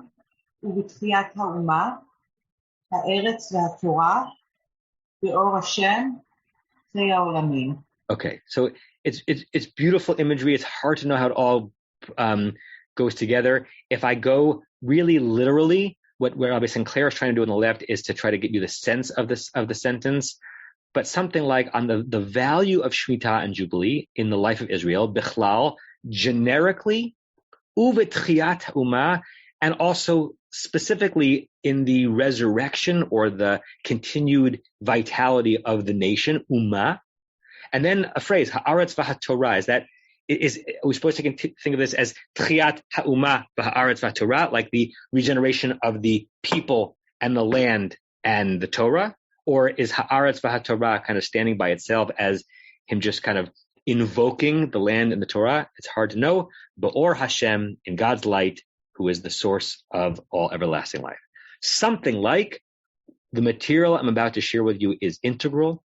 ובתחיית האומה, הארץ והתורה, באור השם, חיי העולמים. Okay, so it's beautiful imagery. It's hard to know how it all goes together. If I go really literally, what Rabbi Sinclair is trying to do on the left is to try to get you the sense of the sentence. But something like on the value of Shemitah and Jubilee in the life of Israel, bichlal, generically, uvetchiat ha'umah, and also specifically in the resurrection or the continued vitality of the nation, ummah. And then a phrase, ha'aretz v'hatorah, are we supposed to think of this as tchiat ha'umah v'ha'aretz v'hatorah, like the regeneration of the people and the land and the Torah? Or is ha'aretz v'hatorah kind of standing by itself as him just kind of invoking the land and the Torah? It's hard to know. Ba'or Hashem, in God's light, who is the source of all everlasting life. Something like the material I'm about to share with you is integral.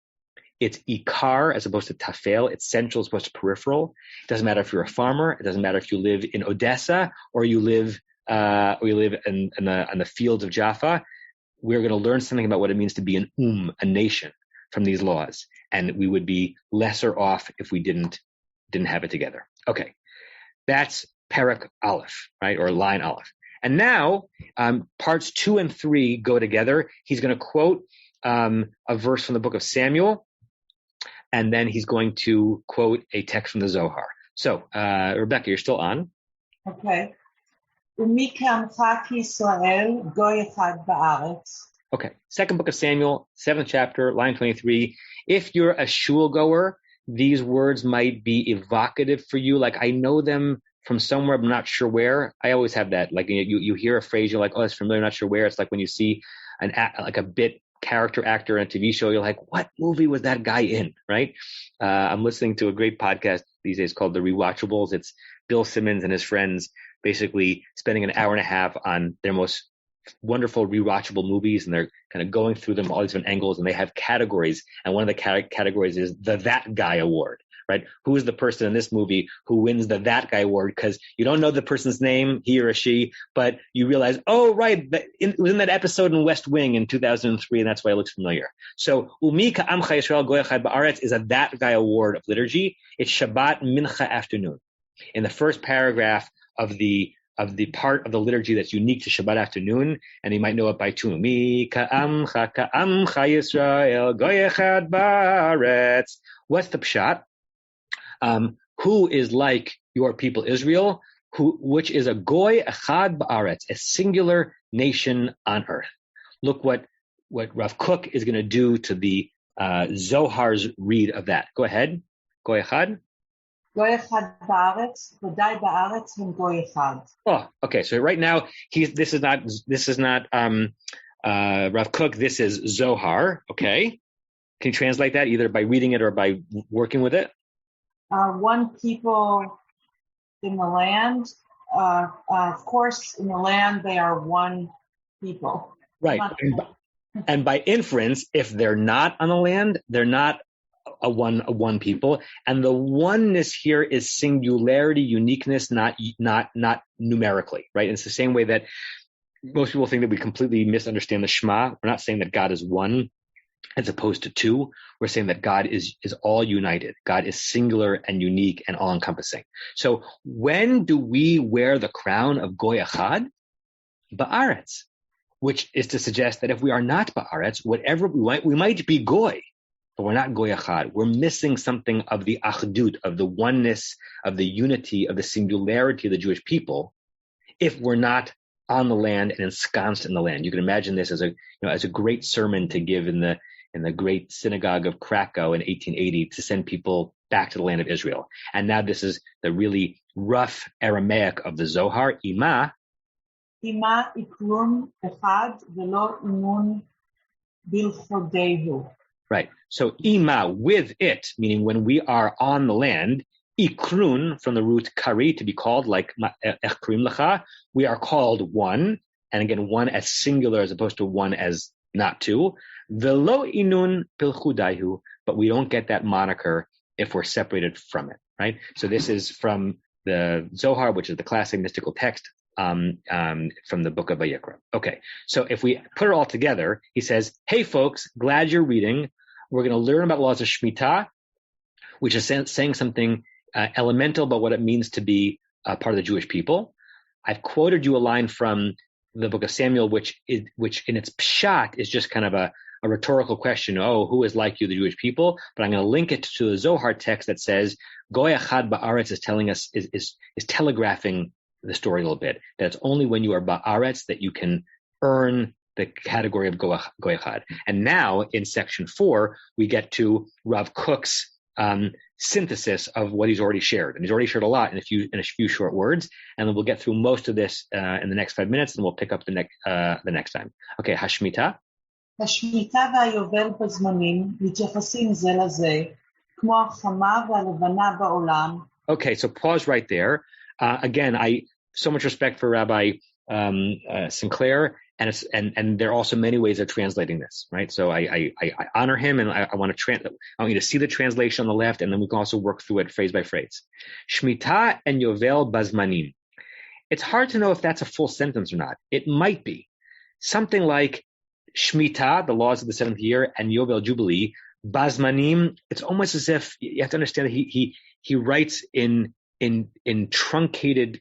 It's ikar as opposed to tafel. It's central as opposed to peripheral. It doesn't matter if you're a farmer. It doesn't matter if you live in Odessa or you live in the fields of Jaffa. We're going to learn something about what it means to be a nation, from these laws, and we would be lesser off if we didn't have it together. Okay, that's Perek Aleph, right, or line Aleph. And now parts 2 and 3 go together. He's going to quote a verse from the book of Samuel, and then he's going to quote a text from the Zohar. So, Rebecca, you're still on. Okay. ומי כעמך כישראל גוי אחד בארץ. Okay, second book of Samuel, 7th chapter, line 23. If you're a shul goer, these words might be evocative for you. Like, I know them from somewhere, I'm not sure where. I always have that. Like, you hear a phrase, you're like, oh, that's familiar, not sure where. It's like when you see a bit character actor on a TV show, you're like, what movie was that guy in, right? I'm listening to a great podcast these days called The Rewatchables. It's Bill Simmons and his friends basically spending an hour and a half on their most wonderful rewatchable movies, and they're kind of going through them all these different angles, and they have categories, and one of the categories is the That Guy Award, right? Who is the person in this movie who wins the That Guy Award? Because you don't know the person's name, he or she, but you realize, oh, right, it was in that episode in West Wing in 2003, and that's why it looks familiar. So, Umi Ka'amcha Yisrael Goy Echad Ba'aretz is a That Guy Award of liturgy. It's Shabbat Mincha afternoon. In the first paragraph of the part of the liturgy that's unique to Shabbat afternoon, and you might know it by tune. Mi ka'amcha Yisrael goy echad ba'aretz. What's the pshat? Who is like your people Israel, which is a goy echad ba'aretz, a singular nation on earth. Look what Rav Kook is going to do to the Zohar's read of that. Go ahead. Goy echad. גוי אחד בארץ, ודאי בארץ הם גוי אחד. Oh, okay. So right now, this is not Rav Kook. This is Zohar. Okay. Can you translate that either by reading it or by working with it? One people in the land of course, in the land, they are one people. Right. And by inference, if they're not on the land, they're not a one people. And the oneness here is singularity, uniqueness, not numerically, right? And it's the same way that most people think that we completely misunderstand the Shema. We're not saying that God is one as opposed to two. We're saying that God is all united. God is singular and unique and all encompassing. So when do we wear the crown of Goy Echad? Ba'aretz, which is to suggest that if we are not Ba'aretz, whatever we might be Goy, but we're not Goy Echad. We're missing something of the achdut, of the oneness, of the unity, of the singularity of the Jewish people, if we're not on the land and ensconced in the land. You can imagine this as a great sermon to give in the great synagogue of Krakow in 1880 to send people back to the land of Israel. And now this is the really rough Aramaic of the Zohar. Ima iklun echad velo imun bilchodehu. Right. So ima, with it, meaning when we are on the land, ikrun, from the root kari, to be called, like echkrim lecha, we are called one, and again, one as singular as opposed to one as not two. Velo inun pilchudaihu, but we don't get that moniker if we're separated from it, right? So this is from the Zohar, which is the classic mystical text from the book of Vayikra. Okay, so if we put it all together, he says, hey folks, glad you're reading. We're going to learn about laws of Shemitah, which is saying something elemental about what it means to be part of the Jewish people. I've quoted you a line from the book of Samuel, which in its pshat is just kind of a rhetorical question. Oh, who is like you, the Jewish people? But I'm going to link it to the Zohar text that says Goy Echad Ba'aretz is telling us, is telegraphing the story a little bit. That it's only when you are Ba'aretz that you can earn the category of Goy Echad. And now in section 4, we get to Rav Kook's synthesis of what he's already shared. And he's already shared a lot in a few short words. And then we'll get through most of this in the next 5 minutes, and we'll pick up the next time. Okay, Hashmitah. השמיטה והיובל בזמנים מתייחסים זה לזה, כמו החמה והלבנה בעולם. Okay, so pause right there. Again, I so much respect for Rabbi Sinclair, and there are also many ways of translating this, right? So I honor him, and I want you to see the translation on the left, and then we can also work through it phrase by phrase. Shemitah and Yovel Bazmanim. It's hard to know if that's a full sentence or not. It might be something like Shemitah, the laws of the 7th year, and Yovel Jubilee, Bazmanim. It's almost as if you have to understand that he writes in truncated,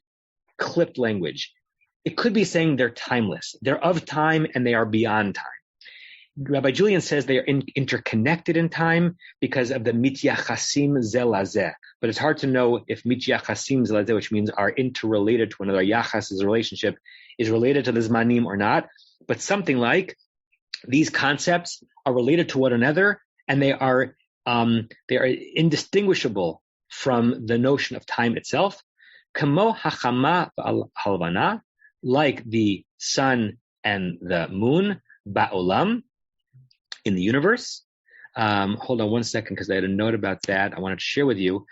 clipped language. It could be saying they're timeless. They're of time and they are beyond time. Rabbi Julian says they are interconnected in time because of the mityachasim ze lazeh. But it's hard to know if mityachasim ze lazeh, which means are interrelated to one another, yachas is a relationship, is related to the zmanim or not. But something like these concepts are related to one another, and they are indistinguishable from the notion of time itself. Kamo hachama halvana, like the sun and the moon, ba'olam, in the universe. Hold on one second, because I had a note about that I wanted to share with you.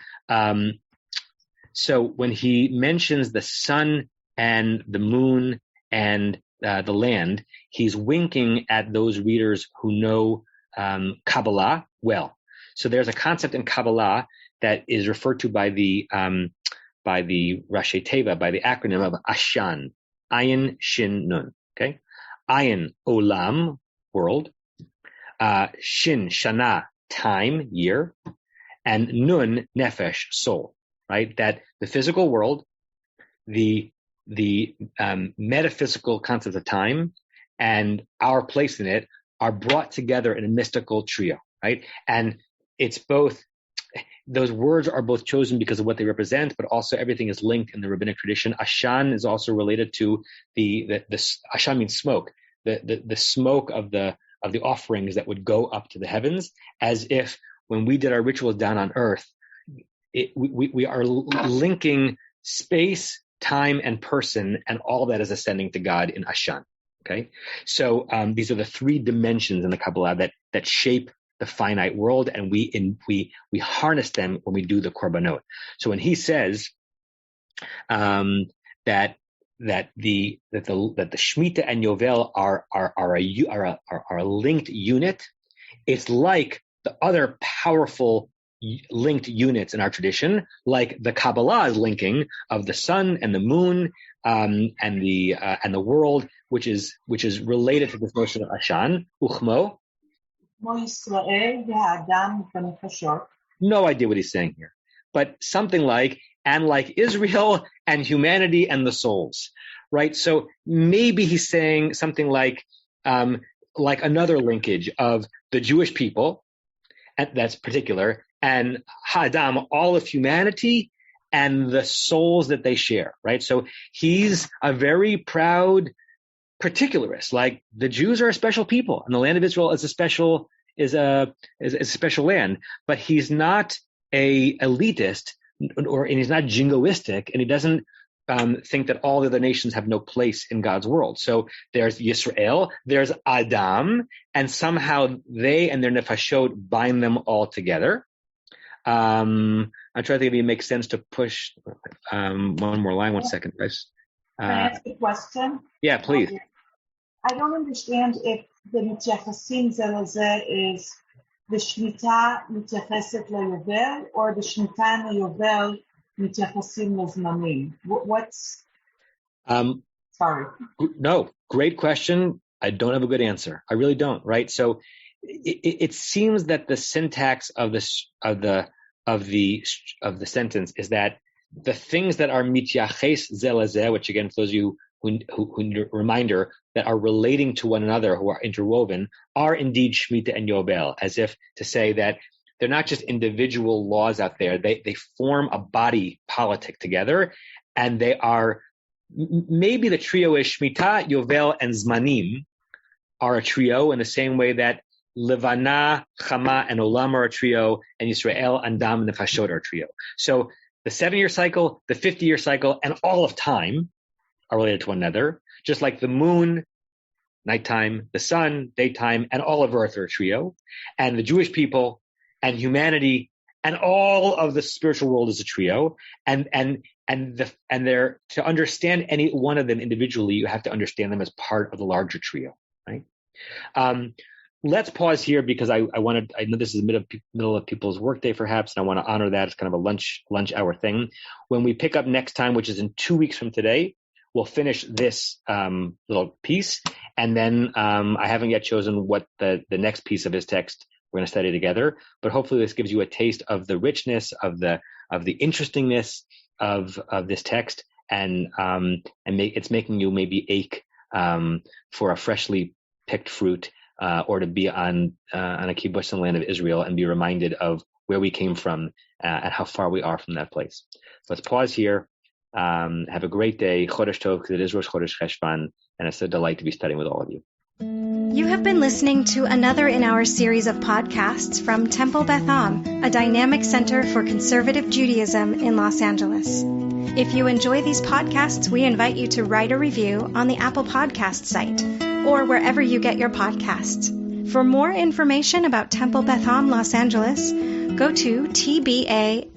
So when he mentions the sun and the moon and the land, he's winking at those readers who know Kabbalah well. So there's a concept in Kabbalah that is referred to by the Rashi Teva, by the acronym of Ashan, Ayin Shin Nun. Okay, Ayin Olam, world, Shin Shana, time, year, and Nun Nefesh, soul. Right, that the physical world, the metaphysical concept of time, and our place in it are brought together in a mystical trio. Right, and it's both. Those words are both chosen because of what they represent, but also everything is linked in the rabbinic tradition. Ashan is also related to the Ashan means smoke, the smoke of the offerings that would go up to the heavens, as if when we did our rituals down on earth, we are linking space, time, and person, and all that is ascending to God in Ashan. Okay, so these are the 3 dimensions in the Kabbalah that shape the finite world, and we harness them when we do the korbanot. So when he says, that the Shemitah and Yovel are a linked unit. It's like the other powerful linked units in our tradition, like the Kabbalah's linking of the sun and the moon and the world, which is related to this notion of Ashan, Uchmo. No idea what he's saying here, but something like, and like Israel and humanity and the souls, right? So maybe he's saying something like another linkage of the Jewish people, and that's particular, and Ha'adam, all of humanity, and the souls that they share, right? So he's a very proud particularist. Like, the Jews are a special people, and the land of Israel is a special land. But he's not a elitist, and he's not jingoistic, and he doesn't think that all the other nations have no place in God's world. So there's Yisrael, there's Adam, and somehow they and their nefashot bind them all together. I'm trying to think if it makes sense to push one more line. 1 second, guys. Can I ask a question? Yeah, please. I don't understand if the mityachasim ze lezeh is the Shemitah mityacheset leYovel or the Shemitah and leYovel mityachasim lezmanim. What's... Sorry. No, great question. I don't have a good answer. I really don't, right? So it seems that the syntax of the sentence is that the things that are mityaches ze lezeh, which again, for those of you who reminder, that are relating to one another, who are interwoven, are indeed Shemitah and Yovel, as if to say that they're not just individual laws out there. They form a body politic together, and they are, maybe the trio is Shemitah, Yovel, and Zmanim are a trio in the same way that Levana, Chama, and Olam are a trio, and Yisrael, and Dam, and Nefashot are a trio. So the 7-year cycle, the 50-year cycle, and all of time are related to one another, just like the moon, nighttime, the sun, daytime, and all of Earth are a trio, and the Jewish people and humanity and all of the spiritual world is a trio, and they're, to understand any one of them individually, you have to understand them as part of the larger trio, right? Let's pause here because I know this is the middle of people's workday perhaps, and I want to honor that. It's kind of a lunch hour thing. When we pick up next time, which is in 2 weeks from today, we'll finish this little piece, and then I haven't yet chosen what the next piece of his text we're going to study together. But hopefully this gives you a taste of the richness, of the interestingness of this text, and it's making you maybe ache for a freshly picked fruit, or to be on a kibbutz in the land of Israel and be reminded of where we came from and how far we are from that place. So let's pause here. Have a great day. Chodesh Tov, because it is Rosh Chodesh Cheshvan, and it's a delight to be studying with all of you. You have been listening to another in our series of podcasts from Temple Beth Am, a dynamic center for conservative Judaism in Los Angeles. If you enjoy these podcasts, we invite you to write a review on the Apple Podcast site or wherever you get your podcasts. For more information about Temple Beth Am Los Angeles, go to tbala.org.